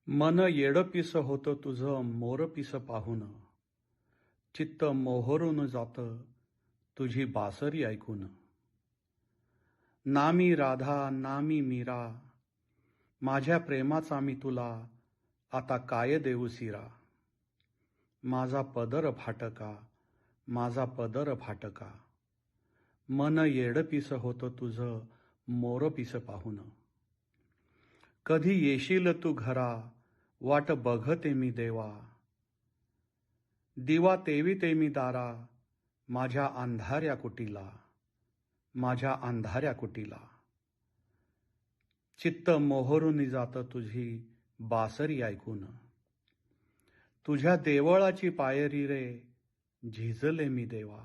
मन येडपिस होतं तुझं मोरपिस पाहून, चित्त मोहरून जातं तुझी बासरी ऐकून. नामी राधा नामी मीरा, माझ्या प्रेमाचा मी तुला आता काय देऊ सिरा. माझा पदर फाटका, माझा पदर फाटका, मन येडपिस होतं तुझं मोरपिस पाहून. कधी येशील तू घरा, वाट बघते मी देवा. दिवा तेविते मी दारा, माझ्या अंधाऱ्या कुटीला, माझ्या अंधाऱ्या कुटीला. चित्त मोहरून जातं तुझी बासरी ऐकून. तुझ्या देवळाची पायरी रे, झिजले मी देवा.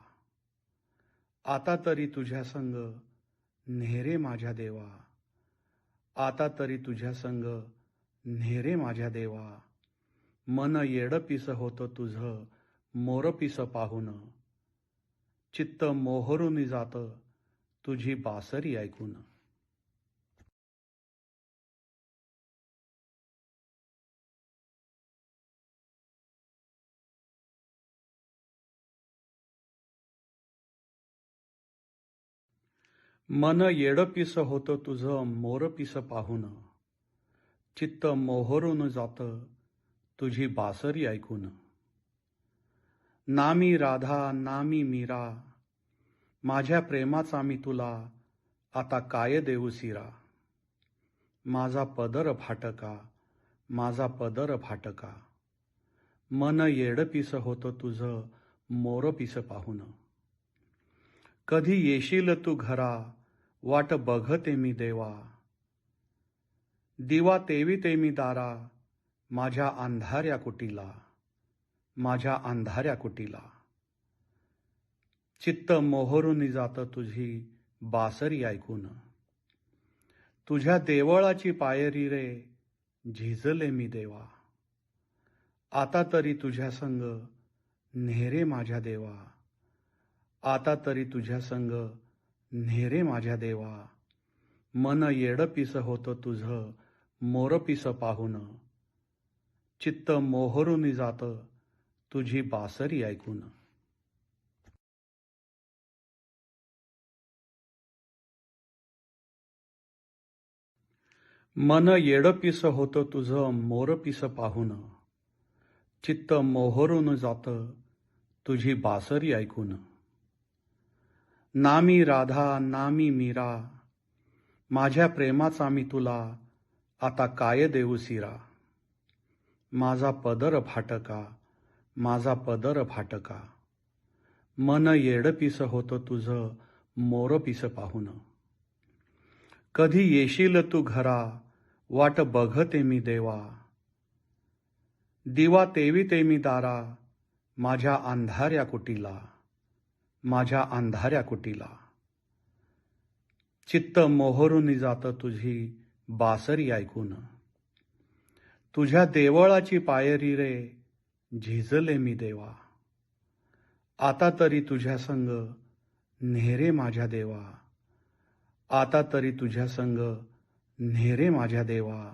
आता तरी तुझ्या संग नेरे माझ्या देवा. आता तरी तुझ्या संग नेरे माझ्या देवा. मन येडपिस होतं तुझं मोरपिस पाहून, चित्त मोहरून जातं तुझी बासरी ऐकून. मन येडपिस होतं तुझं मोरपिस पाहून, चित्त मोहरून जातं तुझी बासरी ऐकून. नामी राधा नामी मीरा, माझ्या प्रेमाचा मी तुला आता काय देऊ सिरा. माझा पदर फाटका, माझा पदर फाटका, मन येडपिस होतं तुझं मोरपिस पाहून. कधी येशील तू घरा, वाट बघते मी देवा. दिवा तेविते मी दारा, माझ्या अंधाऱ्या कुटीला, माझ्या अंधाऱ्या कुटीला. चित्त मोहरून जातं तुझी बासरी ऐकून. तुझ्या देवळाची पायरी रे, झिजले मी देवा. आता तरी तुझ्या संग नेरे माझ्या देवा. आता तरी तुझ्या संग नेरे माझ्या देवा. मन येडपिस होतं तुझं मोरपिस पाहून, चित्त मोहरून जातं तुझी बासरी ऐकून. मन येडपिस होतं तुझं मोरपिस पाहून, चित्त मोहरून जातं तुझी बासरी ऐकून. नामी राधा नामी मीरा, माझ्या प्रेमाचा मी तुला आता काय देऊ सिरा. माझा पदर फाटका, माझा पदर फाटका, मन येडपिस होतं तुझं मोरपिस पाहून. कधी येशील तू घरा, वाट बघते मी देवा. दिवा तेविते मी दारा, माझ्या अंधाऱ्या कुटीला, माझ्या अंधाऱ्या कुटीला. चित्त मोहरून जातं तुझी बासरी ऐकून. तुझ्या देवळाची पायरी रे, झिजले मी देवा. आता तरी तुझ्या संग नेरे माझ्या देवा. आता तरी तुझ्या संग नेरे माझ्या देवा.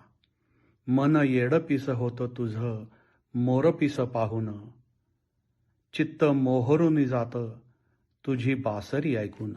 मन येडपिस होतं तुझं मोरपिस पाहून, चित्त मोहरून जातं तुझी बासरी ऐकून.